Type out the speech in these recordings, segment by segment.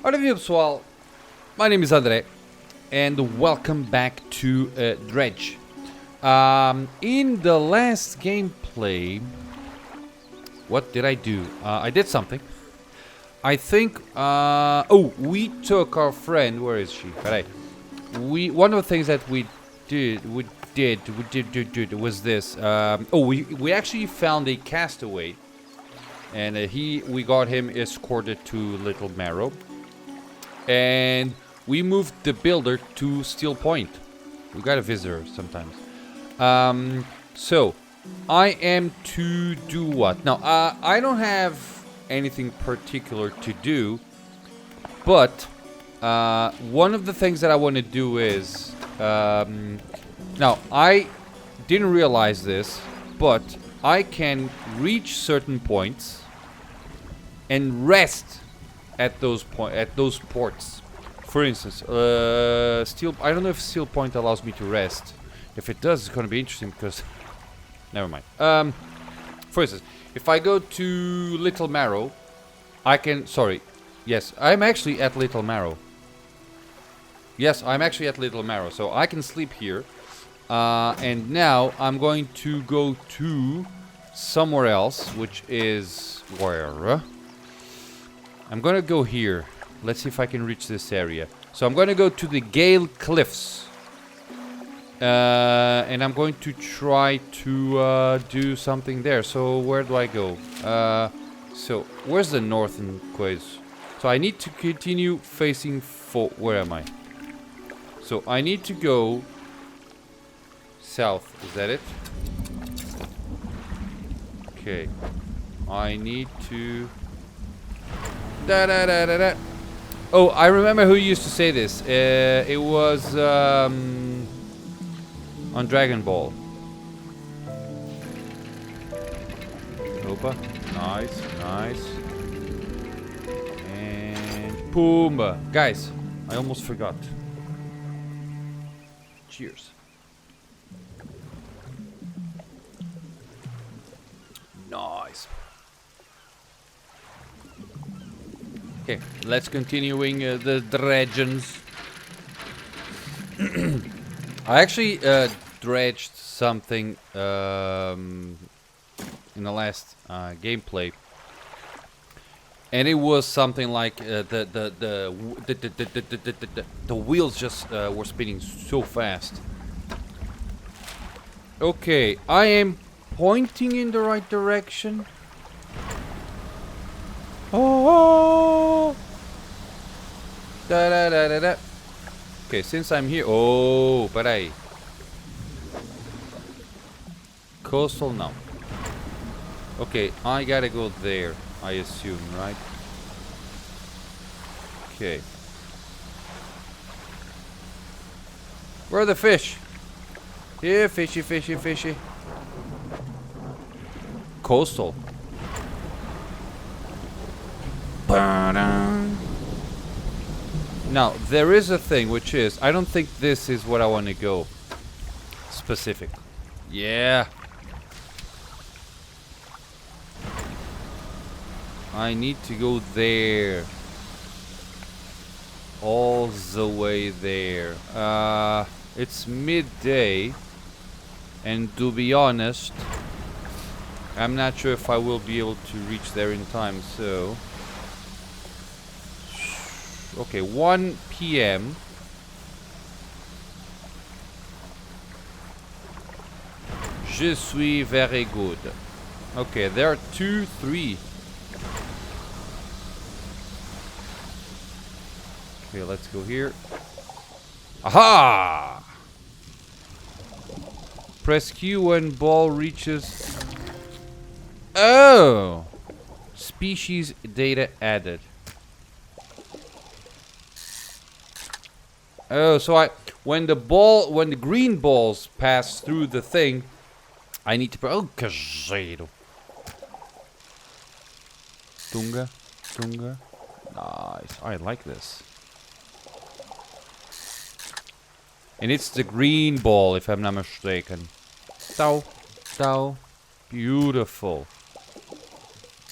Ora viva pessoal, my name is André and welcome back to Dredge. In the last gameplay, what did I do? I did something. I think, we took our friend, where is she? Right. One of the things that we did was this. We actually found a castaway. And we got him escorted to Little Marrow. And we moved the builder to Steel Point. We got a visitor sometimes. So, I am to do what? Now, I don't have anything particular to do. But, one of the things that I want to do is... now, I didn't realize this, but I can reach certain points and rest at those ports. For instance, I don't know if Steel Point allows me to rest. If it does, it's going to be interesting because... Never mind. For instance, if I go to Little Marrow, I can... Sorry. Yes, I'm actually at Little Marrow. Yes, I'm actually at Little Marrow. So I can sleep here. And now I'm going to go to somewhere else, which is... Where? I'm going to go here. Let's see if I can reach this area. So I'm going to go to the Gale Cliffs. And I'm going to try to do something there. So where do I go? So where's the northern quays? So I need to continue facing where am I? So I need to go south. Is that it? Okay. I need to... Oh, I remember who used to say this. It was on Dragon Ball. Opa. Nice, nice. And Pumbaa. Guys, I almost forgot. Cheers. Nice. Okay, let's continuing the dredgens. I actually dredged something in the last gameplay, and it was something like the wheels just were spinning so fast. Okay, I am pointing in the right direction. Oh! Da da da da da. Okay, since I'm here. Oh, peraí. Coastal now. Okay, I gotta go there, I assume, right? Okay. Where are the fish? Here, fishy, fishy, fishy. Coastal. Now, there is a thing, which is, I don't think this is what I want to go. Specific. Yeah. I need to go there. All the way there. It's midday. And to be honest, I'm not sure if I will be able to reach there in time, so... Okay, 1 p.m. Je suis very good. Okay, there are 2, 3. Okay, let's go here. Aha! Press Q when ball reaches... Oh! Species data added. Oh, so when the green balls pass through the thing, I need to oh, caseiro. Tunga, tunga. Nice. I like this. And it's the green ball, if I'm not mistaken. Tau, tau. Beautiful.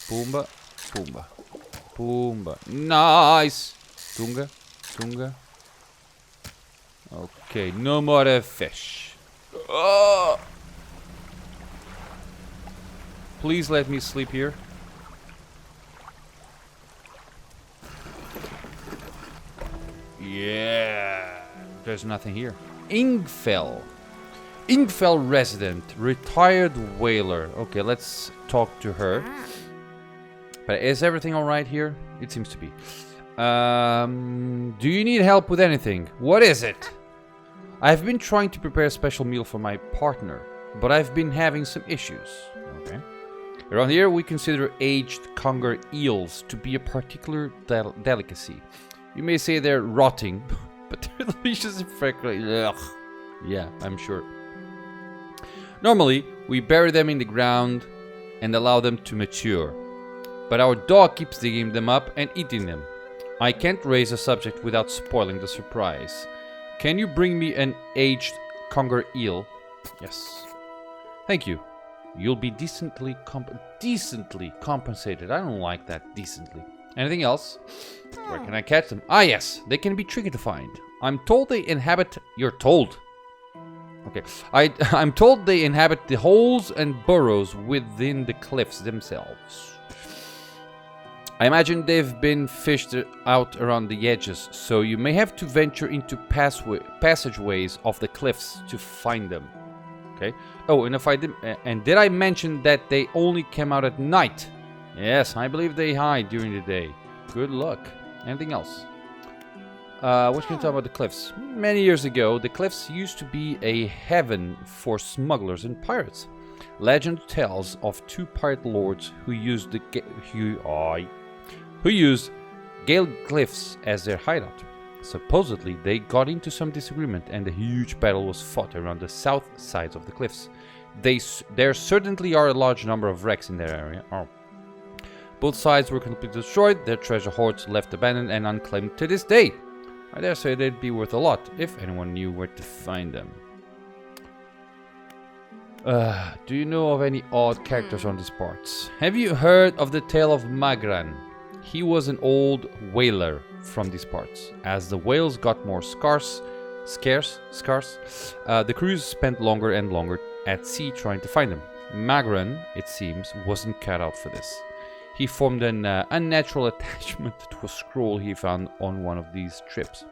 Pumbaa, Pumbaa, Pumbaa. Nice. Tunga. Tunga. Okay, no more fish. Oh! Please let me sleep here. Yeah. There's nothing here. Ingfell. Ingfell resident. Retired whaler. Okay, let's talk to her. But is everything alright here? It seems to be. Do you need help with anything? What is it? I've been trying to prepare a special meal for my partner, but I've been having some issues. Okay. Around here, we consider aged conger eels to be a particular delicacy. You may say they're rotting, but they're delicious and frankly, ugh. Yeah, I'm sure. Normally, we bury them in the ground and allow them to mature, but our dog keeps digging them up and eating them. I can't raise a subject without spoiling the surprise. Can you bring me an aged conger eel? Yes. Thank you. You'll be decently compensated. I don't like that, decently. Anything else? Where can I catch them? Ah, yes. They can be tricky to find. I'm told they inhabit... You're told. Okay. I'm told they inhabit the holes and burrows within the cliffs themselves. I imagine they've been fished out around the edges, so you may have to venture into passageways of the cliffs to find them. Okay. Oh, and did I mention that they only come out at night? Yes, I believe they hide during the day. Good luck. Anything else? What can you tell about the cliffs? Many years ago, the cliffs used to be a heaven for smugglers and pirates. Legend tells of two pirate lords who used Gale Cliffs as their hideout. Supposedly, they got into some disagreement and a huge battle was fought around the south sides of the cliffs. There certainly are a large number of wrecks in their area. Oh. Both sides were completely destroyed, their treasure hoards left abandoned and unclaimed to this day. I dare say they'd be worth a lot if anyone knew where to find them. Do you know of any odd characters on these parts? Have you heard of the tale of Magran? He was an old whaler from these parts. As the whales got more scarce, the crews spent longer and longer at sea trying to find them. Magran, it seems, wasn't cut out for this. He formed an unnatural attachment to a scroll he found on one of these trips.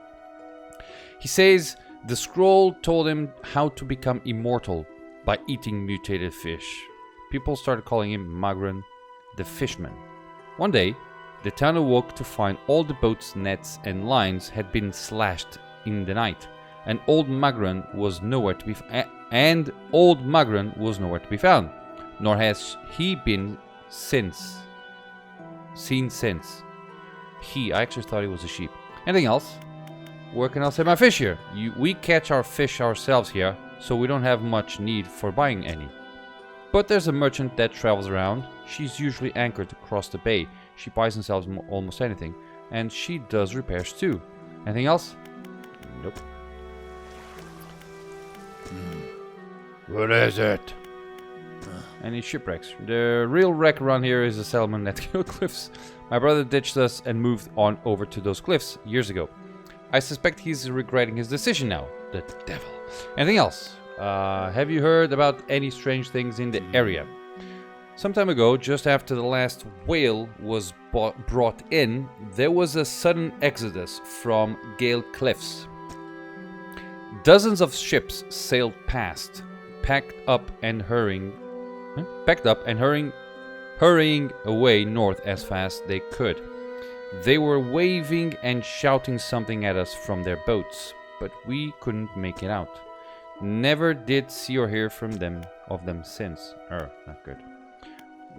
He says the scroll told him how to become immortal by eating mutated fish. People started calling him Magran the Fishman. One day, the town awoke to find all the boats, nets, and lines had been slashed in the night, and old Magran was nowhere to be found. Nor has he been seen since. I actually thought he was a sheep. Anything else? Where can I sell my fish here? We catch our fish ourselves here, so we don't have much need for buying any. But there's a merchant that travels around. She's usually anchored across the bay. She buys and sells almost anything, and she does repairs too. Anything else? Nope. What is it? Any shipwrecks? The real wreck around here is a settlement at Gale Cliffs. My brother ditched us and moved on over to those cliffs years ago. I suspect he's regretting his decision now. The devil. Anything else? Have you heard about any strange things in the area? Some time ago, just after the last whale was brought in, there was a sudden exodus from Gale Cliffs. Dozens of ships sailed past, packed up and hurrying away north as fast as they could. They were waving and shouting something at us from their boats, but we couldn't make it out. Never did see or hear from them since. Not good.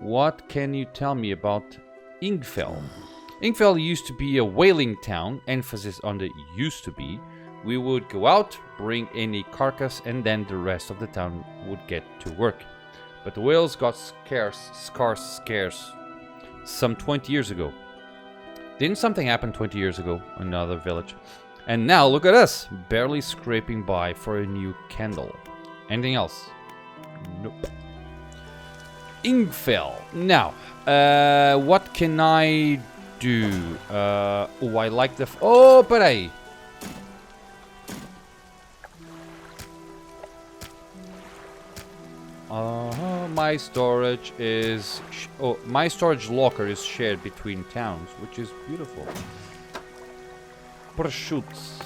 What can you tell me about Ingfell? Ingfell used to be a whaling town, emphasis on the used to be. We would go out, bring in a carcass, and then the rest of the town would get to work. But the whales got scarce some 20 years ago. Didn't something happen 20 years ago? Another village. And now look at us, barely scraping by for a new candle. Anything else? Nope. Ingfell. Now, what can I do? Oh, I like the... Oh, peraí. My storage is... my storage locker is shared between towns, which is beautiful. Prosciutto.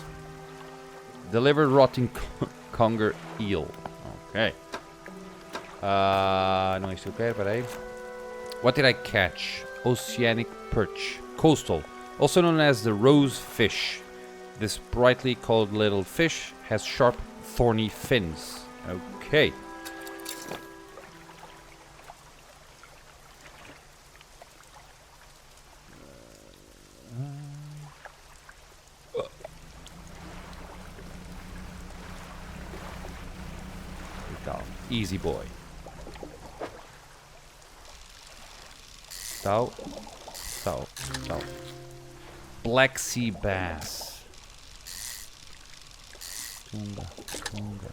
Delivered rotting conger eel. Okay. Não, isto eu quero, peraí. What did I catch? Oceanic perch. Coastal. Also known as the rose fish. This brightly colored little fish has sharp, thorny fins. Okay. Easy boy. Tau. Tau. Tau. Black sea bass. Tunga. Tunga.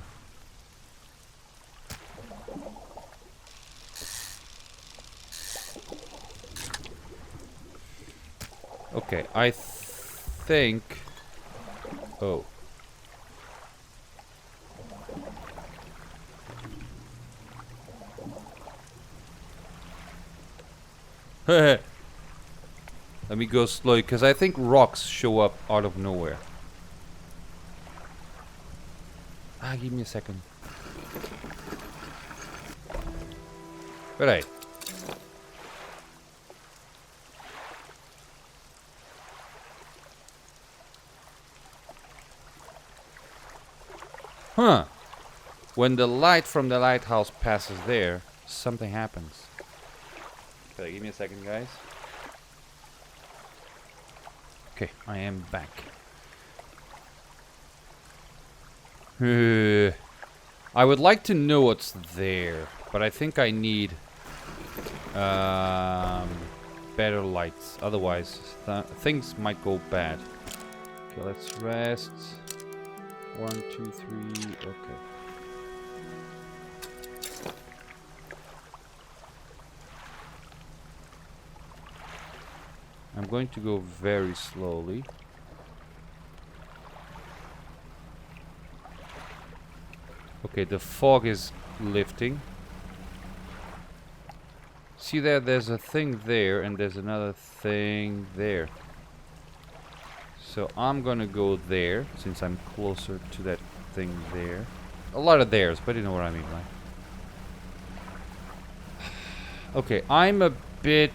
Okay, I think... Oh. Let me go slow, because I think rocks show up out of nowhere. Give me a second. Right. Huh. When the light from the lighthouse passes there, something happens. Okay, give me a second, guys. Okay, I am back. I would like to know what's there, but I think I need better lights. Otherwise, things might go bad. Okay, let's rest. 1, 2, 3. Okay. I'm going to go very slowly. Okay, the fog is lifting. See there, there's a thing there and there's another thing there. So I'm gonna go there, since I'm closer to that thing there. A lot of theirs, but you know what I mean, right? Okay, I'm a bit...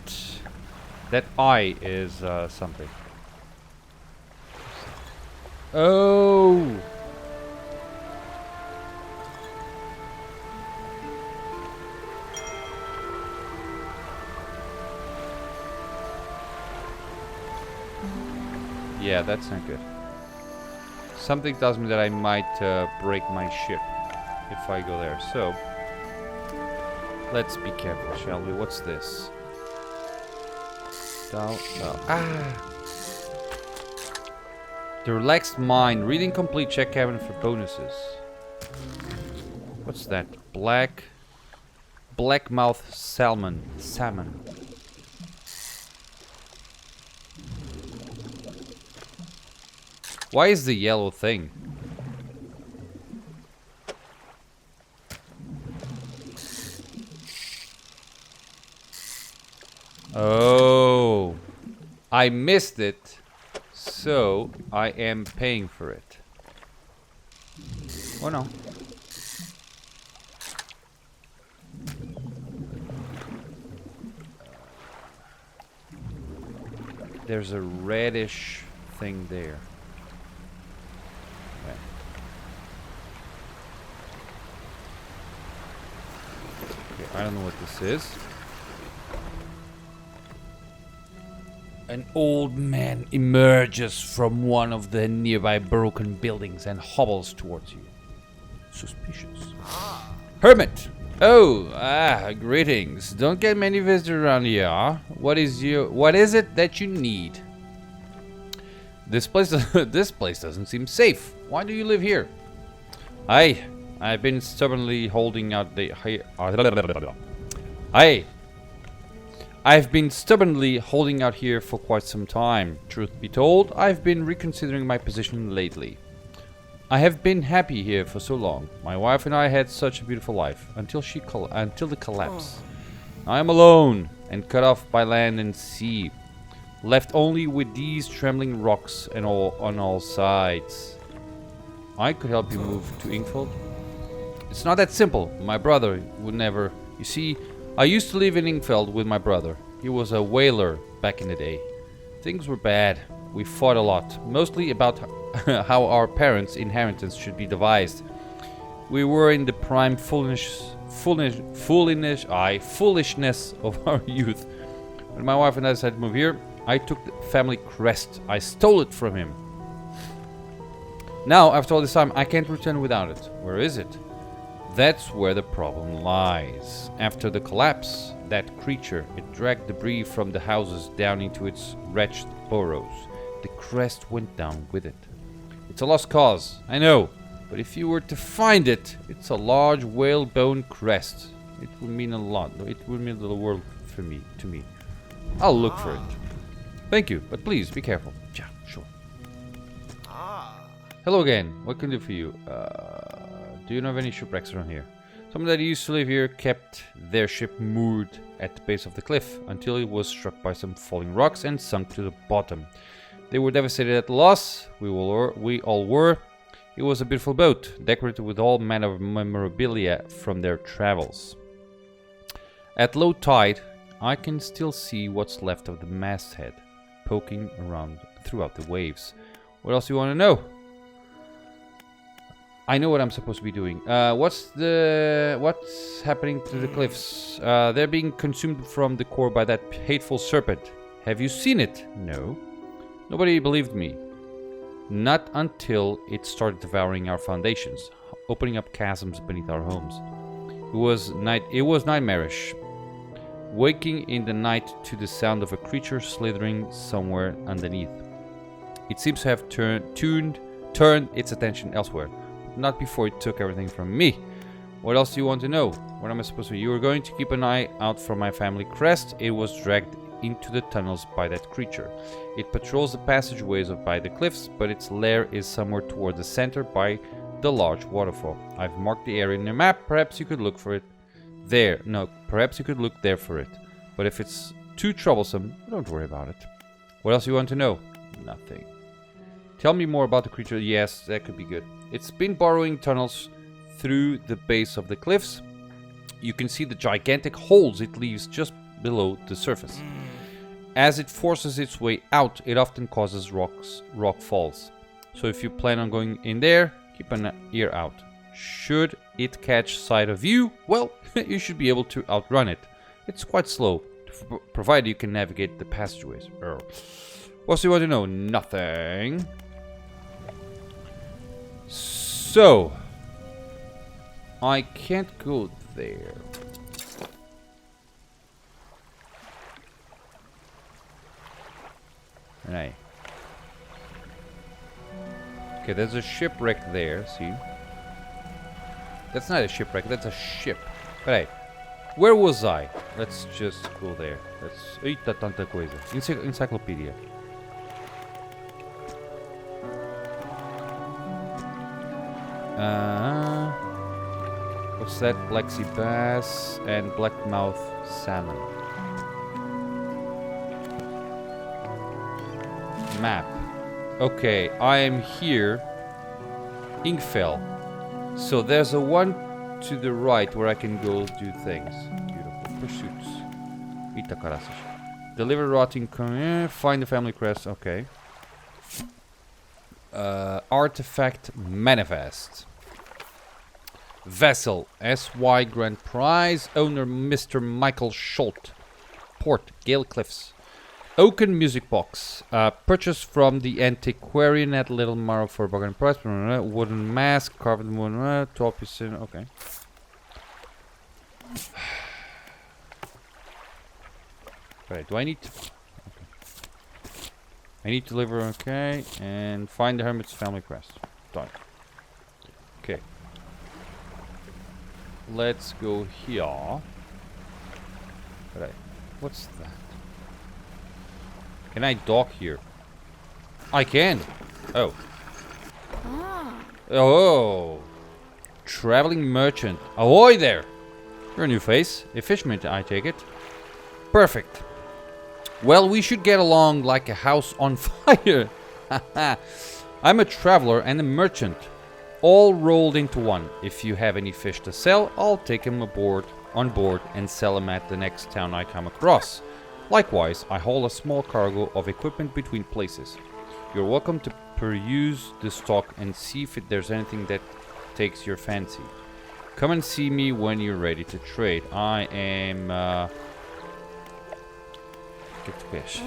That eye is something. Oh! Yeah, that's not good. Something tells me that I might break my ship if I go there. So, let's be careful, shall we? What's this? The relaxed mind. Reading complete. Check cabin for bonuses. What's that? Blackmouth salmon. Salmon. Why is the yellow thing? Oh, I missed it, so I am paying for it. Oh no. There's a reddish thing there. Okay. Okay, I don't know what this is. An old man emerges from one of the nearby broken buildings and hobbles towards you. Suspicious. Hermit! Oh, greetings. Don't get many visitors around here, huh? What is it that you need? This place doesn't seem safe. Why do you live here? I've been stubbornly holding out the I've been stubbornly holding out here for quite some time. Truth be told, I've been reconsidering my position lately. I have been happy here for so long. My wife and I had such a beautiful life until the collapse. I am alone and cut off by land and sea, left only with these trembling rocks and on all sides. I could help you move to Ingfield. It's not that simple. My brother would never. You see, I used to live in Ingfield with my brother. He was a whaler back in the day. Things were bad. We fought a lot, mostly about how our parents' inheritance should be devised. We were in the prime foolishness of our youth. When my wife and I decided to move here, I took the family crest. I stole it from him. Now, after all this time, I can't return without it. Where is it? That's where the problem lies. After the collapse, that creature, it dragged debris from the houses down into its wretched burrows. The crest went down with it. It's a lost cause, I know, but if you were to find it, it's a large whalebone crest. It would mean a lot. It would mean the world to me. I'll look for it. Thank you, but please be careful. Yeah, sure. Hello again. What can I do for you? Do you know of any shipwrecks around here? Someone that used to live here kept their ship moored at the base of the cliff until it was struck by some falling rocks and sunk to the bottom. They were devastated at the loss. We all were. It was a beautiful boat, decorated with all manner of memorabilia from their travels. At low tide, I can still see what's left of the masthead, poking around throughout the waves. What else do you want to know? I know what I'm supposed to be doing. What's happening to the cliffs? They're being consumed from the core by that hateful serpent. Have you seen it? No. Nobody believed me. Not until it started devouring our foundations, opening up chasms beneath our homes. It was nightmarish. Waking in the night to the sound of a creature slithering somewhere underneath. It seems to have turned its attention elsewhere. Not before it took everything from me. What else do you want to know? What am I supposed to do? You were going to keep an eye out for my family crest. It was dragged into the tunnels by that creature. It patrols the passageways by the cliffs, but its lair is somewhere toward the center by the large waterfall. I've marked the area in your map. Perhaps you could look for it there. No, perhaps you could look there for it. But if it's too troublesome, don't worry about it. What else do you want to know? Nothing. Tell me more about the creature. Yes, that could be good. It's been burrowing tunnels through the base of the cliffs. You can see the gigantic holes it leaves just below the surface. As it forces its way out, it often causes rock falls. So if you plan on going in there, keep an ear out. Should it catch sight of you, well, you should be able to outrun it. It's quite slow, provided you can navigate the passageways. What do you want to know? Nothing. So, I can't go there. Right. Okay, there's a shipwreck there, see? That's not a shipwreck, that's a ship. Right. Where was I? Let's just go there. Eita, tanta coisa. Encyclopedia. What's that? Black sea bass and blackmouth salmon. Map. Okay, I am here. Ingfell. So there's a one to the right where I can go do things. Beautiful. Pursuits. Itakarasas. Deliver rotting. Find the family crest. Okay. Artifact manifest. Vessel SY Grand Prize. Owner Mr. Michael Scholt. Port Gale Cliffs. Oaken music box. Purchased from the antiquarian at Little Marrow for a bargain price. Wooden mask. Carved wooden. 12%. Okay. Right. Do I need to... I need to deliver, okay, and find the hermit's family crest. Done. Okay. Let's go here. Right. What's that? Can I dock here? I can. Oh. Oh. Traveling merchant. Ahoy there. You're a new face. A fisherman, I take it. Perfect. Well, we should get along like a house on fire. I'm a traveler and a merchant, all rolled into one. If you have any fish to sell, I'll take them on board and sell them at the next town I come across. Likewise, I haul a small cargo of equipment between places. You're welcome to peruse the stock and see if there's anything that takes your fancy. Come and see me when you're ready to trade. I am get to fish.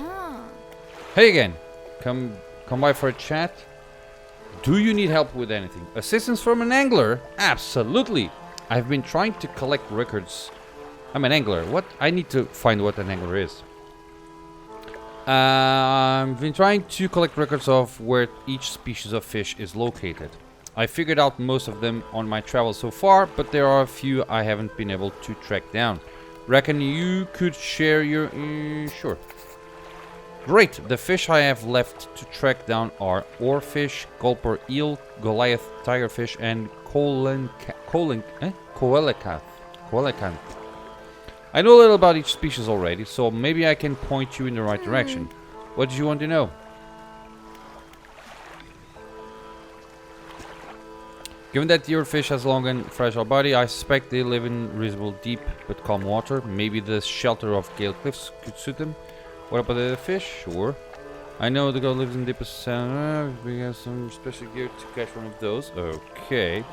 Hey again. Come by for a chat. Do you need help with anything? Assistance from an angler? Absolutely. I've been trying to collect records. I'm an angler. What? I need to find what an angler is. I've been trying to collect records of where each species of fish is located. I figured out most of them on my travels so far, but there are a few I haven't been able to track down. Reckon you could share your... sure. Great! The fish I have left to track down are oarfish, gulper eel, Goliath tigerfish, and coelacanth. I know a little about each species already, so maybe I can point you in the right direction. What do you want to know? Given that the oarfish has long and fragile body, I suspect they live in reasonable deep but calm water. Maybe the shelter of Gale Cliffs could suit them. What about the other fish? Sure. I know the guy lives in deepest sand. We have some special gear to catch one of those. Okay.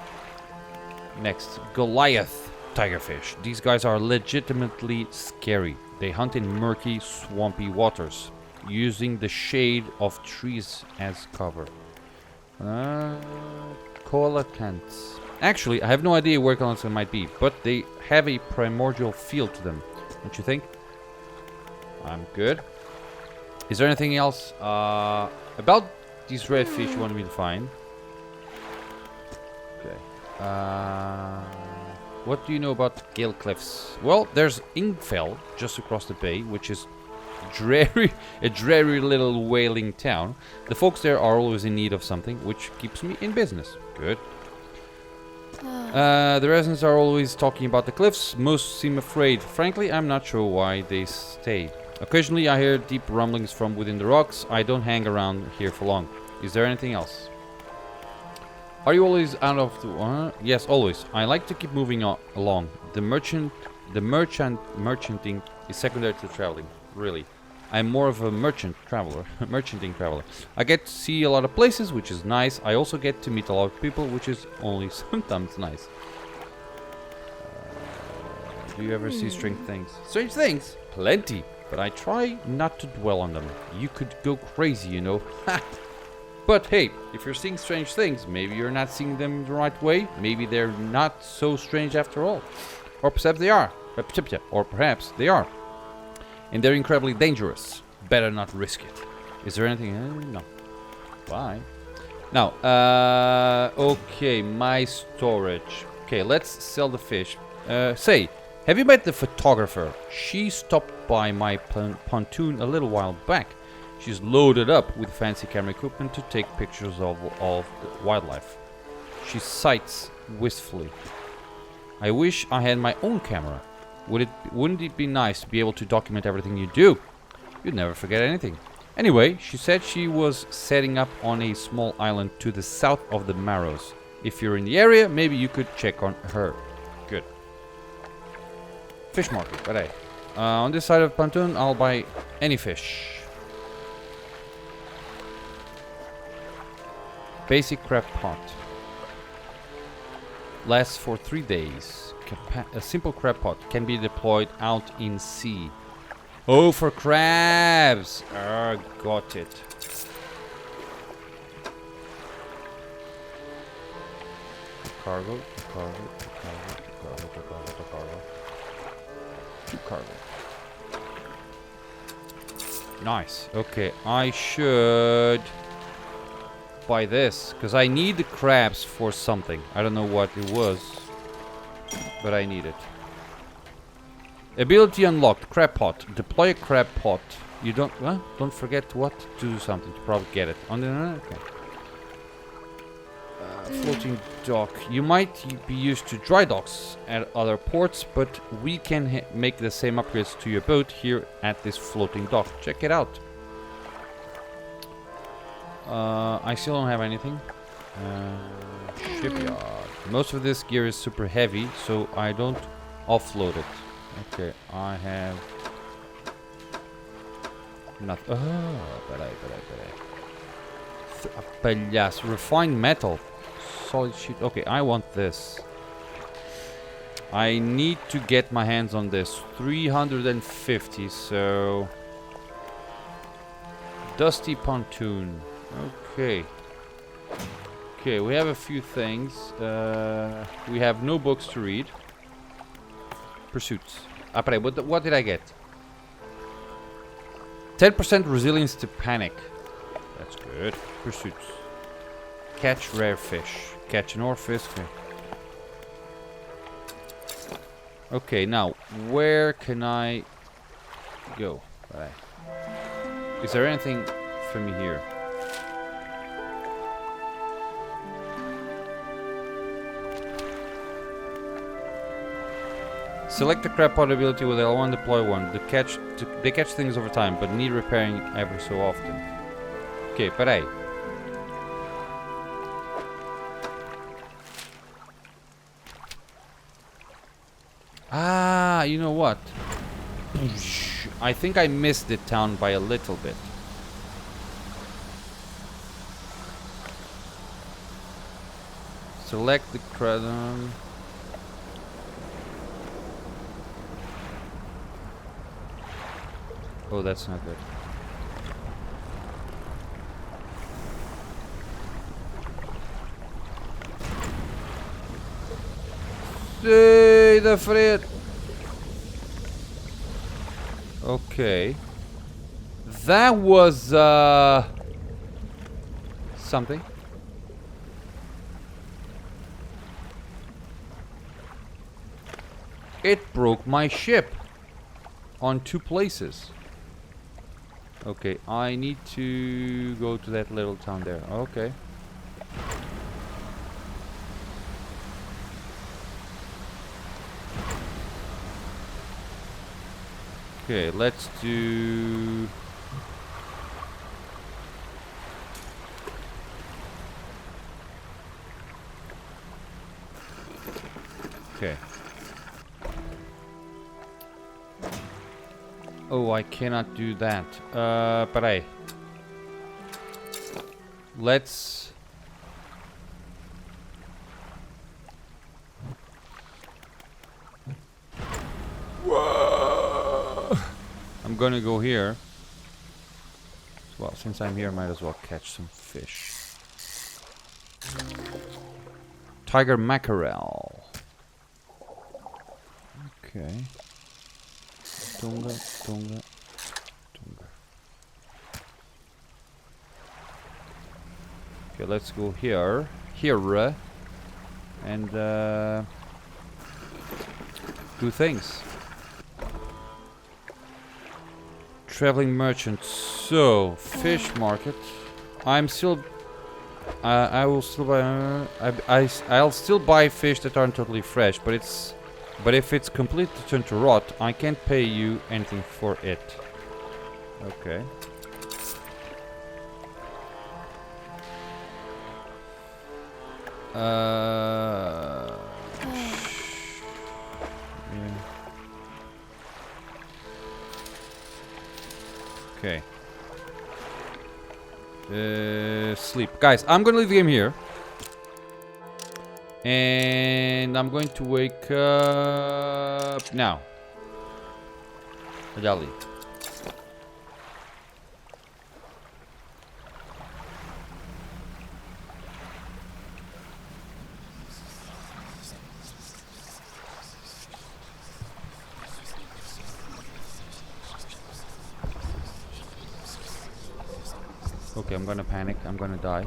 Next, Goliath tigerfish. These guys are legitimately scary. They hunt in murky, swampy waters, using the shade of trees as cover. Coelacanths. Actually, I have no idea where coelacanths might be, but they have a primordial feel to them. Don't you think? I'm good. Is there anything else about these red fish you want me to find? Okay. What do you know about Gale Cliffs? Well, there's Ingfell just across the bay, which is a dreary little whaling town. The folks there are always in need of something, which keeps me in business. Good. The residents are always talking about the cliffs. Most seem afraid. Frankly, I'm not sure why they stay. Occasionally I hear deep rumblings from within the rocks. I don't hang around here for long. Is there anything else? Are you always out of the... yes, always. I like to keep moving along. The merchanting is secondary to traveling. Really. I'm more of a merchanting traveler. I get to see a lot of places, which is nice. I also get to meet a lot of people, which is only sometimes nice. Do you ever see strange things? Strange things? Plenty. But I try not to dwell on them. You could go crazy, you know. But hey, if you're seeing strange things, maybe you're not seeing them the right way. Maybe they're not so strange after all. Or perhaps they are. Or perhaps they are. And they're incredibly dangerous. Better not risk it. Is there anything? No. Bye. Now, okay, my storage. Okay, let's sell the fish. Say, have you met the photographer? She stopped by my pontoon a little while back. She's loaded up with fancy camera equipment to take pictures of wildlife. She sights wistfully. I wish I had my own camera. Wouldn't it be nice to be able to document everything you do? You'd never forget anything. Anyway, she said she was setting up on a small island to the south of the Marrows. If you're in the area, maybe you could check on her. Good. Fish market, but hey. On this side of pontoon, I'll buy any fish. Basic crab pot. Lasts for 3 days. A simple crab pot can be deployed out in sea. Oh, for crabs! Got it. Cargo. Cargo. Nice. Okay, I should buy this because I need the crabs for something. I don't know what it was, but I need it. Ability unlocked. Crab pot. Deploy a crab pot. You don't... Huh? Don't forget what? To do something. To probably get it. On the... Okay. Floating dock. You might be used to dry docks at other ports, but we can make the same upgrades to your boat here at this floating dock. Check it out. I still don't have anything. Shipyard. Most of this gear is super heavy, so I don't offload it. Okay, I have nothing. Yes, refined metal. Solid sheet. Okay, I want this. I need to get my hands on this. 350, so... Dusty pontoon. Okay. Okay, we have a few things. We have no books to read. Pursuits. Peraí, what did I get? 10% resilience to panic. That's good. Pursuits. Catch rare fish. Catch an oarfish. Okay, now, where can I go? Right. Is there anything for me here? Select the crab pot ability with L1, deploy one. They catch things over time, but need repairing ever so often. Okay, peraí. Ah, you know what? I think I missed the town by a little bit. Select the crab. Oh, that's not good. Say the frit. Okay. That was something. It broke my ship on 2 places. Okay, I need to go to that little town there. Okay. Okay, let's do... Okay. Oh, I cannot do that. Peraí. Let's... Whoa! I'm gonna go here. Well, since I'm here, I might as well catch some fish. Tiger mackerel. Okay. Tunga, tunga, tunga. Okay, let's go here. Here. And do things. Traveling merchant. So, fish market. I'm still... I will still buy... I'll still buy fish that aren't totally fresh, but it's... But if it's completely turned to rot, I can't pay you anything for it. Okay. Yeah. Okay. Sleep. Guys, I'm gonna leave the game here. And I'm going to wake up now. Adali. Okay, I'm gonna panic. I'm gonna die.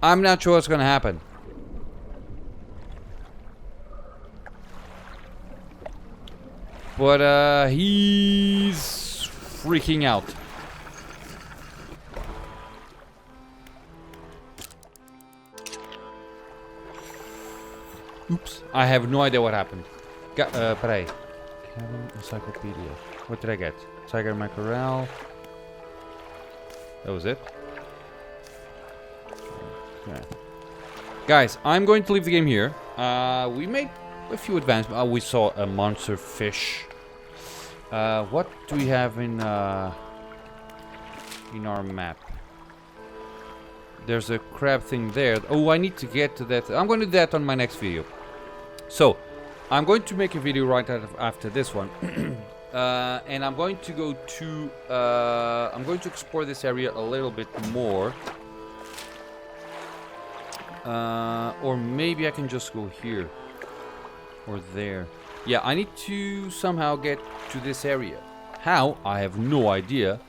I'm not sure what's gonna happen. But he's freaking out. Oops, I have no idea what happened. Peraí. Cabin Encyclopedia. What did I get? Tiger Mackerel. That was it? Okay. Guys, I'm going to leave the game here. We made a few advancements. We saw a monster fish. What do we have in our map? There's a crab thing there. Oh, I need to get to that. I'm going to do that on my next video. So, I'm going to make a video right after this one. And I'm going to go to... I'm going to explore this area a little bit more. Or maybe I can just go here. Or there. Yeah, I need to somehow get to this area. How? I have no idea.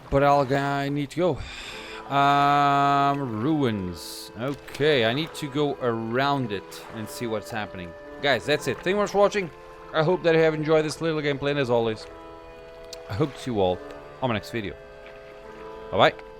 But I need to go. Ruins. Okay, I need to go around it and see what's happening. Guys, that's it. Thank you much for watching. I hope that you have enjoyed this little gameplay, and as always, I hope to see you all on my next video. Bye-bye.